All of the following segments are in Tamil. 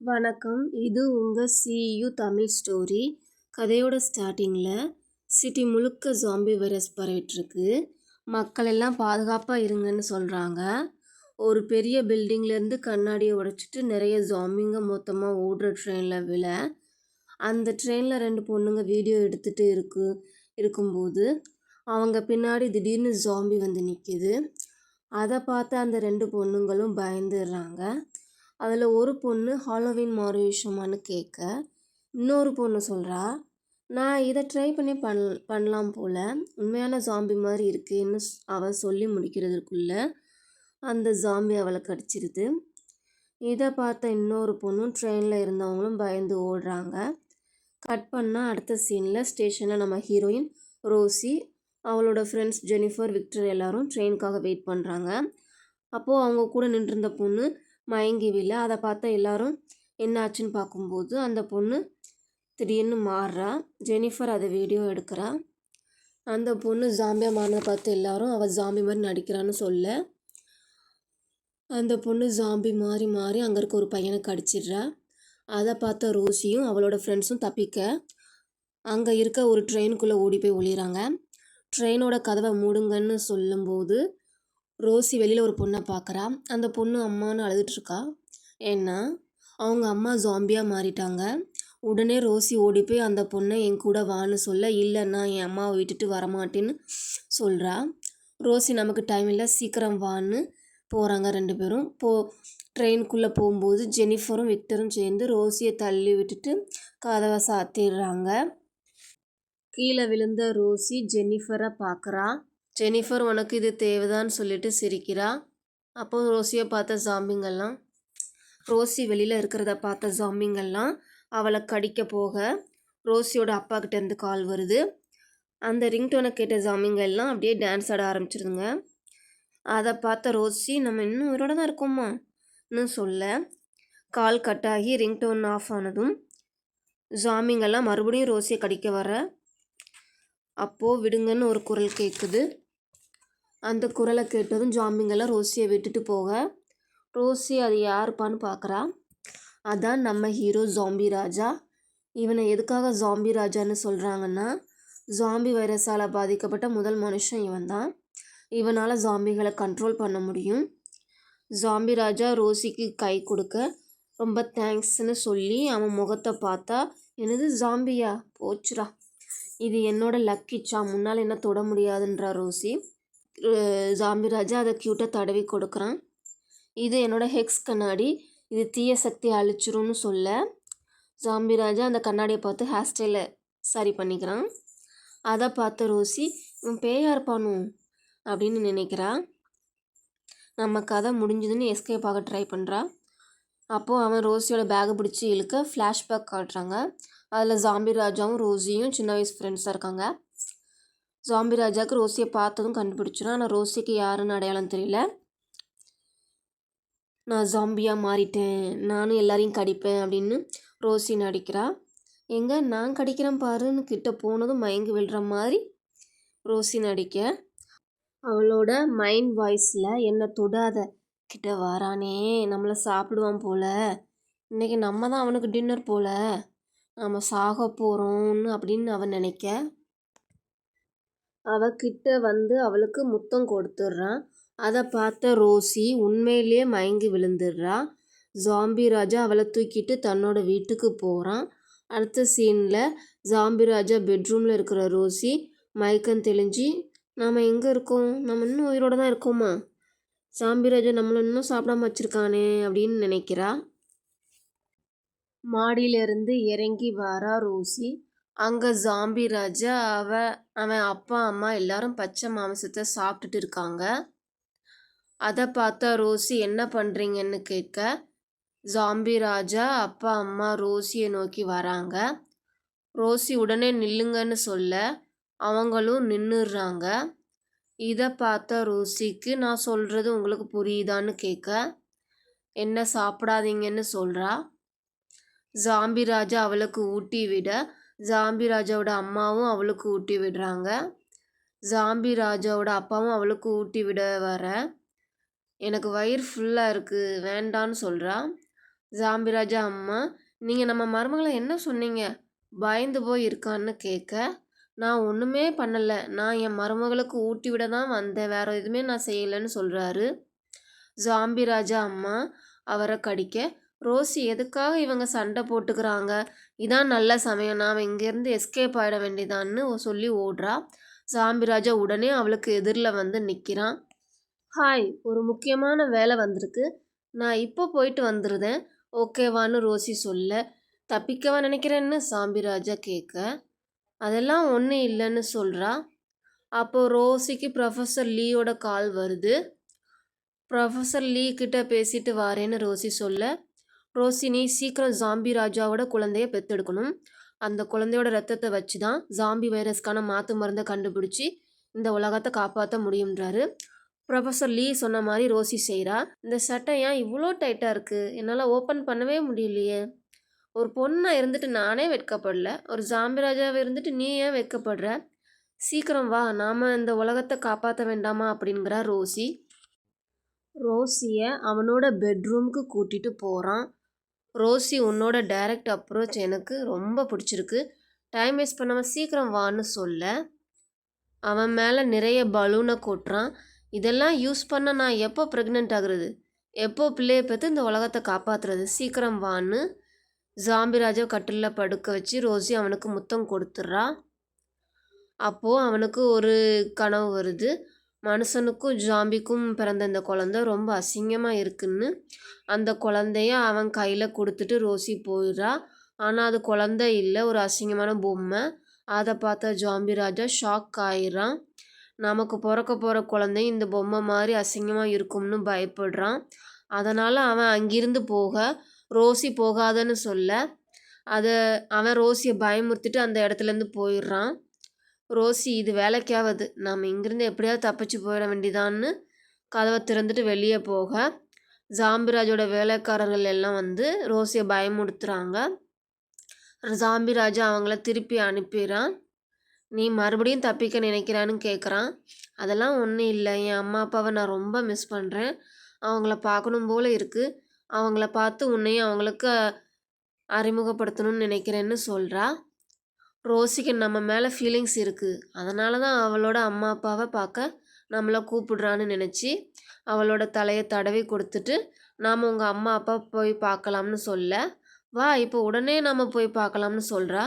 வணக்கம். இது உங்க சியு தமிழ் ஸ்டோரி. கதையோட ஸ்டார்ட்டிங்கில் சிட்டி முழுக்க ஜாம்பி வைரஸ் பரவிட்டுருக்கு. மக்கள் எல்லாம் பாதுகாப்பாக இருங்கன்னு சொல்கிறாங்க. ஒரு பெரிய பில்டிங்லேருந்து கண்ணாடியை உடைச்சிட்டு நிறைய ஜாம்பிங்க மொத்தமாக ஓடுற ட்ரெயினில் விழ, அந்த ட்ரெயினில் 2 பொண்ணுங்க வீடியோ எடுத்துகிட்டு இருக்கும்போது அவங்க பின்னாடி திடீர்னு ஜாம்பி வந்து நிற்கிது. அதை பார்த்து அந்த 2 பொண்ணுங்களும் பயந்துடுறாங்க. அதில் ஒரு பொண்ணு ஹாலோவின் மாறு விஷயமானு கேட்க, இன்னொரு பொண்ணு சொல்கிறா, நான் இதை ட்ரை பண்ணி பண்ணலாம் போல், உண்மையான ஜாம்பி மாதிரி இருக்குன்னு அவள் சொல்லி முடிக்கிறதுக்குள்ள அந்த ஜாம்பி அவளை கடிச்சிருது. இதை பார்த்த இன்னொரு பொண்ணும் ட்ரெயினில் இருந்தவங்களும் பயந்து ஓடுறாங்க. கட் பண்ணால் அடுத்த சீனில் ஸ்டேஷனில் நம்ம ஹீரோயின் ரோசி, அவளோட ஃப்ரெண்ட்ஸ் ஜெனிஃபர், விக்டர் எல்லாரும் ட்ரெயினுக்காக வெயிட் பண்ணுறாங்க. அப்போது அவங்க கூட நின்றுருந்த பொண்ணு மயங்கி விழ, அதை பார்த்தா எல்லாரும் என்ன ஆச்சுன்னு பார்க்கும்போது அந்த பொண்ணு திடீர்னு மாறுறா. ஜெனிஃபர் அதை வீடியோ எடுக்கிறா. அந்த பொண்ணு ஜாம்பியாக மாறினதை பார்த்து எல்லாரும் அவள் ஜாம்பி மாதிரி நடிக்கிறான்னு சொல்ல, அந்த பொண்ணு ஜாம்பி மாறி மாறி அங்கே இருக்க ஒரு பையனை கடிச்சிடுறா. அதை பார்த்த ரோசியும் அவளோட ஃப்ரெண்ட்ஸும் தப்பிக்க அங்கே இருக்க ஒரு ட்ரெயினுக்குள்ளே ஓடி போய் ஒளிகிறாங்க. ட்ரெயினோட கதவை மூடுங்கன்னு சொல்லும்போது ரோசி வெளியில் ஒரு பொண்ணை பார்க்குறா. அந்த பொண்ணு அம்மான்னு அழுதுட்ருக்கா. ஏன்னா அவங்க அம்மா ஜாம்பியாக மாறிட்டாங்க. உடனே ரோசி ஓடி போய் அந்த பொண்ணை என் கூட வான்னு சொல்ல, இல்லைன்னா என் அம்மாவை விட்டுட்டு வரமாட்டேன்னு சொல்கிறா. ரோசி நமக்கு டைம் இல்லை, சீக்கிரம் வான்னு போகிறாங்க 2 பேரும். ட்ரெயினுக்குள்ளே போகும்போது ஜெனிஃபரும் விக்டரும் சேர்ந்து ரோசியை தள்ளி விட்டுட்டு கதவை சாத்திடுறாங்க. கீழே விழுந்த ரோசி ஜெனிஃபரை பார்க்குறா. ஜெனிஃபர் உனக்கு இது தேவைதான்னு சொல்லிட்டு சிரிக்கிறா. அப்போது ரோசியை பார்த்த ஜாம்பிங்கெல்லாம், ரோசி வெளியில் இருக்கிறத பார்த்த ஜாம்பிங்கெல்லாம் அவளை கடிக்க போக ரோசியோட அப்பா கிட்டேருந்து கால் வருது. அந்த ரிங்டோனை கேட்ட ஜாம்பிங்கெல்லாம் அப்படியே டான்ஸ் ஆட ஆரம்பிச்சிருதுங்க. அதை பார்த்த ரோசி, நம்ம இன்னும் உயிரோட தான் இருக்கோமான்னு சொல்ல, கால் கட் ஆகி ரிங்டோன் ஆஃப் ஆனதும் ஜாம்பிங்கெல்லாம் மறுபடியும் ரோசியை கடிக்க வர, அப்போது விடுங்கன்னு ஒரு குரல் கேட்குது. அந்த குரலை கேட்டதும் ஜாம்பிங்கெல்லாம் ரோசியை விட்டுட்டு போக, ரோசி அது யாருப்பான்னு பார்க்குறா. அதான் நம்ம ஹீரோ ஜாம்பி ராஜா. இவனை எதுக்காக ஜாம்பி ராஜான்னு சொல்கிறாங்கன்னா, ஜாம்பி வைரஸால் பாதிக்கப்பட்ட முதல் மனுஷன் இவன் தான். இவனால் ஜாம்பிகளை கண்ட்ரோல் பண்ண முடியும். ஜாம்பி ராஜா ரோசிக்கு கை கொடுக்க ரொம்ப தேங்க்ஸ்ன்னு சொல்லி அவன் முகத்தை பார்த்தா, என்னது ஜாம்பியா, போச்சுரா, இது என்னோட லக்கிச்சா, முன்னால் என்ன தொட முடியாதுன்றா ரோசி. ஜாம்பி ராஜா அதை க்யூட்டாக தடவி கொடுக்குறான். இது என்னோட ஹெக்ஸ் கண்ணாடி, இது தீய சக்தி அழிச்சிரும்னு சொல்ல, ஜாம்பி ராஜா அந்த கண்ணாடியை பார்த்து ஹேர் ஸ்டைலை சரி பண்ணிக்கிறான். அதை பார்த்த ரோசி, இவன் பேயா இருப்பானோ அப்படின்னு நினைக்கிறா. நம்ம கதை முடிஞ்சதுன்னு எஸ்கேப் ஆக ட்ரை பண்ணுறா. அப்போது அவன் ரோசியோட பேக்கை பிடிச்சி இழுக்க ஃப்ளாஷ்பேக் காட்டுறாங்க. அதில் ஜாம்பி ராஜாவும் ரோசியும் சின்ன வயசு ஃப்ரெண்ட்ஸாக இருக்காங்க. ஜாம்பி ராஜாவுக்கு ரோசியை பார்த்ததும் கண்டுபிடிச்சிடும். ஆனால் ரோசிக்கு யாருன்னு அடையாளம் தெரியல. நான் ஜாம்பியாக மாறிட்டேன், நானும் எல்லாரையும் கடிப்பேன் அப்படின்னு ரோசி நடிக்கிறா. எங்கே நான் கடிக்கிறேன் பாருன்னு கிட்ட போனதும் மயங்கி விழுற மாதிரி ரோசி நடிக்க, அவளோட மைண்ட் வாய்ஸில் என்னை தொடாத, கிட்ட வாரானே, நம்மளை சாப்பிடுவான் போல், இன்றைக்கி நம்ம தான் அவனுக்கு டின்னர் போல், நம்ம சாக போகிறோன்னு அப்படின்னு அவன் நினைக்க, அவகிட்ட வந்து அவளுக்கு முத்தம் கொடுத்துட்றான். அதை பார்த்த ரோசி உண்மையிலேயே மயங்கி விழுந்துடுறா. ஜாம்பி ராஜா அவளை தூக்கிட்டு தன்னோட வீட்டுக்கு போகிறான். அடுத்த சீனில் ஜாம்பி ராஜா பெட்ரூமில் இருக்கிற ரோசி மயக்கம் தெளிஞ்சு, நாம் எங்கே இருக்கோம், நம்ம இன்னும் உயிரோடு தான் இருக்கோமா, ஜாம்பி ராஜா நம்மளை இன்னும் சாப்பிடாம வச்சுருக்கானே அப்படின்னு நினைக்கிறா. மாடியிலேருந்து இறங்கி வரா ரோசி. அங்கே ஜாம்பி ராஜா அவன் அப்பா அம்மா எல்லாரும் பச்சை மாமிசத்தை சாப்பிட்டுட்டு இருக்காங்க. அதை பார்த்தா ரோசி என்ன பண்ணுறீங்கன்னு கேட்க, ஜாம்பி ராஜா அப்பா அம்மா ரோசியை நோக்கி வராங்க. ரோசி உடனே நில்லுங்கன்னு சொல்ல அவங்களும் நின்றுடுறாங்க. இதை பார்த்த ரோசிக்கு, நான் சொல்கிறது உங்களுக்கு புரியுதான்னு கேட்க, என்ன சாப்பிடாதீங்கன்னு சொல்கிறா. ஜாம்பி ராஜா அவளுக்கு ஊட்டி விட ஜாம்பி ராஜாவோட அம்மாவும் அவளுக்கு ஊட்டி விடுறாங்க. ஜாம்பி ராஜாவோட அப்பாவும் அவளுக்கு ஊட்டி விட வர, எனக்கு வயிறு ஃபுல்லாக இருக்குது வேண்டான்னு சொல்கிறா. ஜாம்பி ராஜா அம்மா, "நீங்க நம்ம மருமகள என்ன சொன்னீங்க? பயந்து போய் இருக்கான்னு" கேட்க, "நான் ஒண்ணுமே பண்ணல. நான் என் மருமகளுக்கு ஊட்டி விட தான் வந்தேன். வேற எதுவுமே நான் செய்யலன்னு" சொல்றாரு. ஜாம்பி ராஜா அம்மா அவர கடிக்க, "ரோசி எதுக்காக இவங்க சண்டை போட்டுக்கிறாங்க? இதான் நல்ல சமயம். நாம இங்கேருந்து எஸ்கேப் ஆயிட வேண்டியதான்னு சொல்லி ஓடுறா. ஜாம்பி ராஜா உடனே அவளுக்கு எதிர்ல வந்து நிக்கிறான். "ஹாய்! ஒரு முக்கியமான வேலை வந்திருக்கு. நான் இப்போ போயிட்டு வந்துருதேன். ஓகேவான்னு" ரோசி சொல்ல, "தப்பிக்கவா நினைக்கிறேன்னு" ஜாம்பி ராஜா கேட்க, "அதெல்லாம் ஒண்ணும் இல்லைன்னு" சொல்றா. அப்போ ரோசிக்கு ப்ரொஃபசர் லீயோட கால் வருது. ப்ரொஃபசர் லீ கிட்ட பேசிட்டு வாரேன்னு ரோசி சொல்ல, "ரோசி, நீ சீக்கிரம் ஜாம்பி ராஜாவோட குழந்தைய பெத்தெடுக்கணும். அந்த குழந்தையோட ரத்தத்தை வச்சு தான் ஜாம்பி வைரஸ்க்கான மாத்து மருந்தை கண்டுபிடிச்சி இந்த உலகத்தை காப்பாற்ற முடியுன்றாரு. ப்ரொஃபசர் லீ சொன்ன மாதிரி ரோசி செய்கிறா. "இந்த சட்டை ஏன் இவ்வளோ டைட்டாக இருக்குது? என்னால் ஓப்பன் பண்ணவே முடியலையே. ஒரு பொண்ணாக இருந்துட்டு நானே வெட்கப்படல. ஒரு ஜாம்பி ராஜாவை இருந்துட்டு நீ ஏன் வெட்கப்படுற? சீக்கிரம் வா, நாம் இந்த உலகத்தை காப்பாற்ற வேண்டாமா?" அப்படிங்கிறா ரோசி. ரோசியை அவனோட பெட்ரூமுக்கு கூட்டிகிட்டு போகிறான். "ரோசி, உன்னோட டைரக்ட் அப்ரோச் எனக்கு ரொம்ப பிடிச்சிருக்கு. டைம் வேஸ்ட் பண்ணாமல் சீக்கிரம் வான்னு" சொல்ல, அவன் மேலே நிறைய பலூனை கொட்டுறான். "இதெல்லாம் யூஸ் பண்ண நான் எப்போ ப்ரெக்னென்ட் ஆகுறது? எப்போ பிள்ளையை பெற்று இந்த உலகத்தை காப்பாற்றுறது? சீக்கிரம் வான்னு ஜாம்பி ராஜா கட்டிலில் படுக்க வச்சு ரோசி அவனுக்கு முத்தம் கொடுத்துட்றா. அப்போது அவனுக்கு ஒரு கனவு வருது. மனுஷனுக்கும் ஜாம்பிக்கும் பிறந்த இந்த குழந்தை ரொம்ப அசிங்கமாக இருக்குன்னு அந்த குழந்தைய அவன் கையில் கொடுத்துட்டு ரோசி போயிடுறா. ஆனால் அது குழந்தை இல்லை, ஒரு அசிங்கமான பொம்மை. அதை பார்த்த ஜாம்பி ராஜா ஷாக் ஆயிடுறான். நமக்கு பிறக்க போகிற குழந்தை இந்த பொம்மை மாதிரி அசிங்கமாக இருக்கும்னு பயப்படுறான். அதனால் அவன் அங்கிருந்து போக ரோசி போகாதன்னு சொல்ல, அவன் ரோசியை பயமுறுத்திட்டு அந்த இடத்துலேருந்து போயிடுறான். ரோசி, "இது வேலைக்காவது, நாம் இங்கிருந்து எப்படியாவது தப்பிச்சு போயிட வேண்டியதான்னு" கதவை திறந்துட்டு வெளியே போக, ஜாம்பிராஜோட வேலைக்காரர்கள் எல்லாம் வந்து ரோசியை பயமுறுத்துறாங்க. ஜாம்பி ராஜா அவங்கள திருப்பி அனுப்பிடுறான். "நீ மறுபடியும் தப்பிக்க நினைக்கிறான்னு" கேட்குறான். "அதெல்லாம் ஒன்றும் இல்லை. என் அம்மா அப்பாவை நான் ரொம்ப மிஸ் பண்ணுறேன். அவங்கள பார்க்கணும் போல் இருக்குது. அவங்கள பார்த்து உன்னையும் அவங்களுக்கு அறிமுகப்படுத்தணும்னு நினைக்கிறேன்னு" சொல்கிறா. ரோசிக்கு நம்ம மேலே ஃபீலிங்ஸ் இருக்குது, அதனால தான் அவளோட அம்மா அப்பாவை பார்க்க நம்மளை கூப்பிடுறான்னு நினச்சி அவளோட தலையை தடவி கொடுத்துட்டு, "நாம் உங்கள் அம்மா அப்பா போய் பார்க்கலாம்னு" சொல்ல, "வா, இப்போ உடனே நாம் போய் பார்க்கலாம்னு" சொல்கிறா.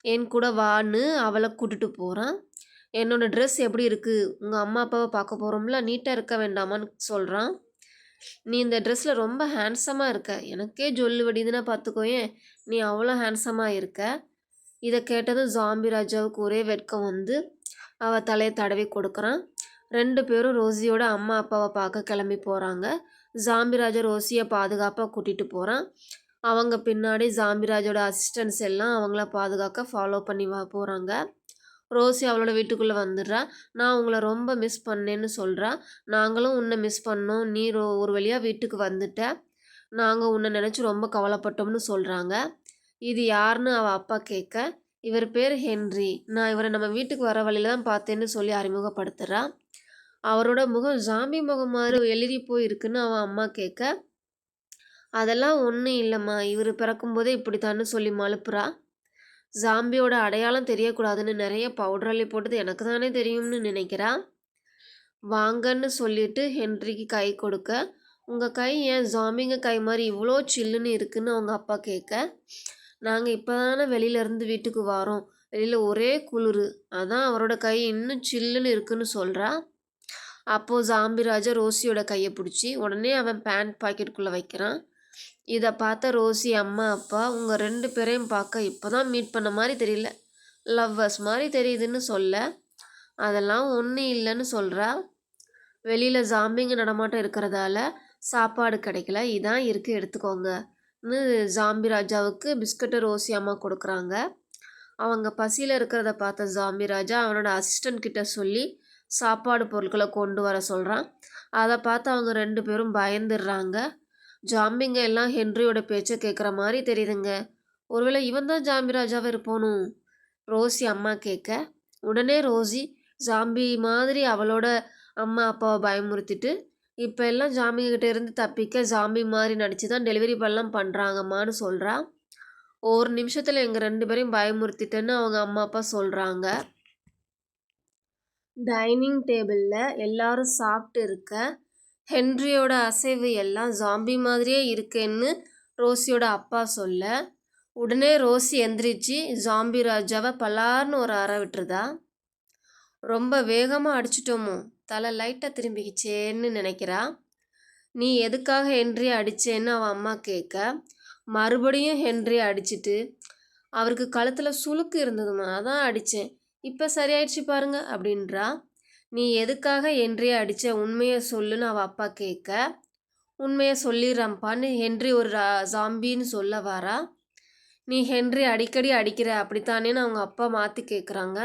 "என் கூட வான்னு" அவளை கூட்டிட்டு போகிறான். "என்னோடய ட்ரெஸ் எப்படி இருக்குது? உங்கள் அம்மா அப்பாவை பார்க்க போகிறோம்ல, நீட்டாக இருக்க வேண்டாமான்னு" சொல்கிறான். "நீ இந்த ட்ரெஸ்ஸில் ரொம்ப ஹேண்ட்ஸமாக இருக்க. எனக்கே ஜொல்லு வடிதுன்னா பார்த்துக்கோயேன், நீ அவ்வளோ ஹேண்ட்ஸமாக இருக்க." இதை கேட்டதும் ஜாம்பி ராஜாவுக்கு ஒரே வெட்கம் வந்து அவள் தலையை தடவி கொடுக்குறான். 2 பேரும் ரோசியோட அம்மா அப்பாவை பார்க்க கிளம்பி போகிறாங்க. ஜாம்பி ராஜா ரோசியை பாதுகாப்பாக கூட்டிகிட்டு போகிறான். அவங்க பின்னாடி ஜாம்பி ராஜோட அசிஸ்டன்ஸ் எல்லாம் அவங்கள பாதுகாக்க ஃபாலோ பண்ணி போகிறாங்க. ரோசி அவளோட வீட்டுக்குள்ளே வந்துடுறா. "நான் உங்களை ரொம்ப மிஸ் பண்ணேன்னு" சொல்கிறா. "நாங்களும் உன்னை மிஸ் பண்ணோம். நீ ஒரு வழியாக வீட்டுக்கு வந்துட்ட. நாங்கள் உன்னை நினச்சி ரொம்ப கவலைப்பட்டோம்னு" சொல்கிறாங்க. இது யாருன்னு அவள் அப்பா கேட்க, "இவர் பேர் ஹென்றி. நான் இவரை நம்ம வீட்டுக்கு வர வழியில தான் பார்த்தேன்னு" சொல்லி அறிமுகப்படுத்துகிறா. அவரோட முகம் ஜாம்பி முகம் மாதிரி எழுதி போயிருக்குன்னு அவன் அம்மா கேட்க, "அதெல்லாம் ஒன்றும் இல்லைம்மா, இவர் பிறக்கும்போதே இப்படித்தான்னு" சொல்லி மழுப்புறா. ஜாம்பியோட அடையாளம் தெரியக்கூடாதுன்னு நிறைய பவுடர் அள்ளி போட்டது எனக்கு தானே தெரியும்னு நினைக்கிறா. வாங்கன்னு சொல்லிட்டு ஹென்ரிக்கு கை கொடுக்க, "உங்கள் கை ஏன் ஜாம்பிங்க கை மாதிரி இவ்வளோ சில்லுன்னு இருக்குன்னு" அவங்க அப்பா கேட்க, "நாங்கள் இப்போ தானே வெளியிலேருந்து வீட்டுக்கு வரோம். வெளியில் ஒரே குளிர், அதான் அவரோட கை இன்னும் சில்லுன்னு இருக்குன்னு" சொல்கிறா. அப்போது ஜாம்பி ராஜா ரோசியோட கையை பிடிச்சி உடனே அவன் பேண்ட் பாக்கெட்டுக்குள்ளே வைக்கிறான். இதை பார்த்த ரோசி அம்மா அப்பா, "உங்கள் 2 பேரையும் பார்க்க இப்போ தான் மீட் பண்ண மாதிரி தெரியல, லவ்வர்ஸ் மாதிரி தெரியுதுன்னு" சொல்ல, "அதெல்லாம் ஒன்றும் இல்லைன்னு" சொல்கிறா. வெளியில் ஜாம்பிங்க நடமாட்டம் இருக்கிறதால சாப்பாடு கிடைக்கல, இதான் இருக்குது எடுத்துக்கோங்கன்னு ஜாம்பி ராஜாவுக்கு பிஸ்கட்டை ரோசி அம்மா கொடுக்குறாங்க. அவங்க பசியில் இருக்கிறத பார்த்த ஜாம்பி ராஜா அவனோட அசிஸ்டன்ட் கிட்ட சொல்லி சாப்பாடு பொருட்களை கொண்டு வர சொல்கிறான். அதை பார்த்து அவங்க 2 பேரும் பயந்துடுறாங்க. ஜாம்பிங்க எல்லாம் ஹென்ரியோட பேச்சை கேட்குற மாதிரி தெரியுதுங்க. ஒருவேளை இவன் தான் ஜாம்பி ராஜாவை இருப்போனும் ரோசி அம்மா கேட்க, உடனே ரோசி ஜாம்பி மாதிரி அவளோட அம்மா அப்பாவை பயமுறுத்திட்டு இப்போ எல்லாம் ஜாம்பிங்க கிட்ட இருந்து தப்பிக்க ஜாம்பி மாதிரி நடிச்சு தான் டெலிவரி பண்ணலாம் பண்ணுறாங்கம்மான்னு சொல்கிறா. ஒரு நிமிஷத்தில் எங்கள் 2 பேரையும் பயமுறுத்திட்டேன்னு அவங்க அம்மா அப்பா சொல்கிறாங்க. டைனிங் டேபிளில் எல்லாரும் சாப்பிட்டு இருக்க ஹென்ரியோட அசைவு எல்லாம் ஜாம்பி மாதிரியே இருக்கேன்னு ரோசியோட அப்பா சொல்ல, உடனே ரோசி எந்திரிச்சு ஜாம்பி ராஜாவை பலார்னு ஒரு அறை விட்டுருதா. ரொம்ப வேகமாக அடிச்சிட்டோமோ, தலை லைட்டாக திரும்பிக்கிச்சேன்னு நினைக்கிறா. நீ எதுக்காக ஹென்ரியை அடிச்சேன்னு அவன் அம்மா கேட்க, மறுபடியும் ஹென்ரியை அடிச்சிட்டு, அவருக்கு கழுத்தில் சுளுக்கு இருந்ததுமா அதான் அடித்தேன், இப்போ சரியாயிடுச்சு பாருங்க அப்படின்றா. நீ எதுக்காக ஹென்ரியை அடித்த உண்மையை சொல்லுன்னு அவள் அப்பா கேட்க, உண்மையை சொல்லிடுறான்ப்பான்னு ஹென்றி ஒரு ஜாம்பின்னு சொல்ல வாரா. நீ ஹென்றி அடிக்கடி அடிக்கிற அப்படித்தானேன்னு அவங்க அப்பா மாற்றி கேட்குறாங்க.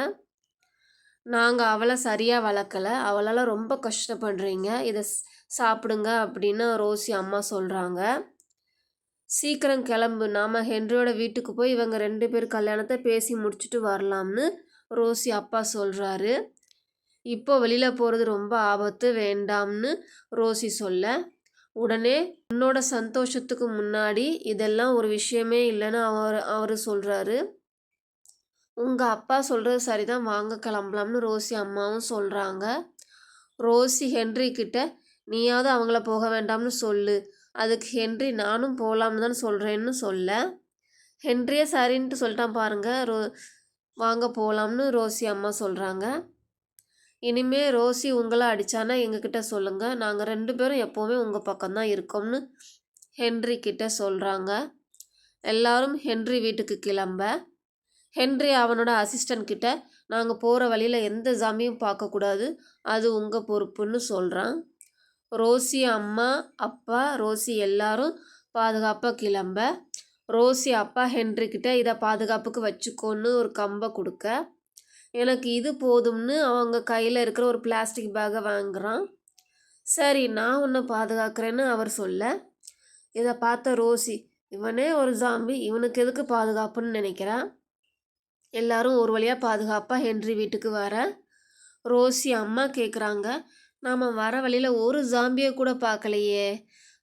நாங்கள் அவளை சரியாக வளர்க்கலை, அவளால் ரொம்ப கஷ்டப்படுறீங்க, இதை சாப்பிடுங்க அப்படின்னு ரோசி அம்மா சொல்கிறாங்க. சீக்கிரம் கிளம்பு, நாம் ஹென்ரியோட வீட்டுக்கு போய் இவங்க 2 பேர் கல்யாணத்தை பேசி முடிச்சுட்டு வரலாம்னு ரோசி அப்பா சொல்கிறாரு. இப்போ வெளியில் போகிறது ரொம்ப ஆபத்து, வேண்டாம்னு ரோசி சொல்ல, உடனே உன்னோட சந்தோஷத்துக்கு முன்னாடி இதெல்லாம் ஒரு விஷயமே இல்லைன்னு அவர் சொல்கிறாரு. உங்கள் அப்பா சொல்கிறது சரிதான், வாங்க கிளம்பலாம்னு ரோசி அம்மாவும் சொல்கிறாங்க. ரோசி ஹென்றி கிட்ட, நீயாவது அவங்கள போக வேண்டாம்னு சொல்லு, அதுக்கு ஹென்றி நானும் போகலாம்னு தான் சொல்கிறேன்னு சொல்ல, ஹென்ரியே சரின்ட்டு சொல்லிட்டான் பாருங்க. வாங்க போகலாம்னு ரோசி அம்மா சொல்கிறாங்க. இனிமே ரோசி உங்களை அடித்தானா எங்ககிட்ட சொல்லுங்கள், நாங்கள் 2 பேரும் எப்போவுமே உங்கள் பக்கம்தான் இருக்கோம்னு ஹென்றி கிட்ட சொல்கிறாங்க. எல்லாரும் ஹென்றி வீட்டுக்கு கிளம்ப, ஹென்றி அவனோட அசிஸ்டன்ட் கிட்ட, நாங்கள் போகிற வழியில் எந்த ஜாமியும் பார்க்கக்கூடாது, அது உங்கள் பொறுப்புன்னு சொல்கிறான். ரோசி அம்மா அப்பா ரோசி எல்லாரும் பாதுகாப்பாக கிளம்ப, ரோசி அப்பா ஹென்றி கிட்ட இதை பாதுகாப்புக்கு வச்சுக்கோன்னு ஒரு கம்பை கொடுக்க, எனக்கு இது போதும்னு அவங்க கையில் இருக்கிற ஒரு பிளாஸ்டிக் பேக்கை வாங்குகிறான். சரி நான் உன்னை பாதுகாக்கிறேன்னு அவர் சொல்ல, இதை பார்த்த ரோசி, இவனே ஒரு ஜாம்பி, இவனுக்கு எதுக்கு பாதுகாப்புன்னு நினைக்கிறான். எல்லாரும் ஒரு வழியாக பாதுகாப்பாக ஹென்றி வீட்டுக்கு வர, ரோசி அம்மா கேட்குறாங்க, நாம் வர வழியில் ஒரு ஜாம்பியை கூட பார்க்கலையே.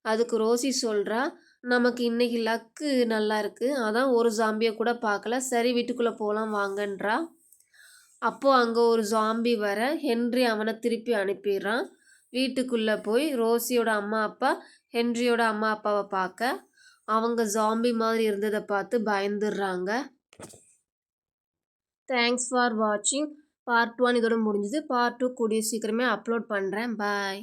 அதுக்கு ரோசி சொல்கிறா, நமக்கு இன்றைக்கி லக்கு நல்லா இருக்குது, அதான் ஒரு ஜாம்பியை கூட பார்க்கல, சரி வீட்டுக்குள்ளே போகலாம் வாங்கன்றா. அப்போது அங்கே ஒரு ஜாம்பி வர ஹென்றி அவனை திருப்பி அனுப்பிடுறான். வீட்டுக்குள்ளே போய் ரோசியோட அம்மா அப்பா ஹென்ரியோட அம்மா அப்பாவை பார்க்க, அவங்க ஜாம்பி மாதிரி இருந்ததை பார்த்து பயந்துடுறாங்க. தேங்க்ஸ் ஃபார் வாட்சிங். பார்ட் 1 இதோட முடிஞ்சுது. பார்ட் 2 கூடிய சீக்கிரமே அப்லோட் பண்ணுறேன். பாய்.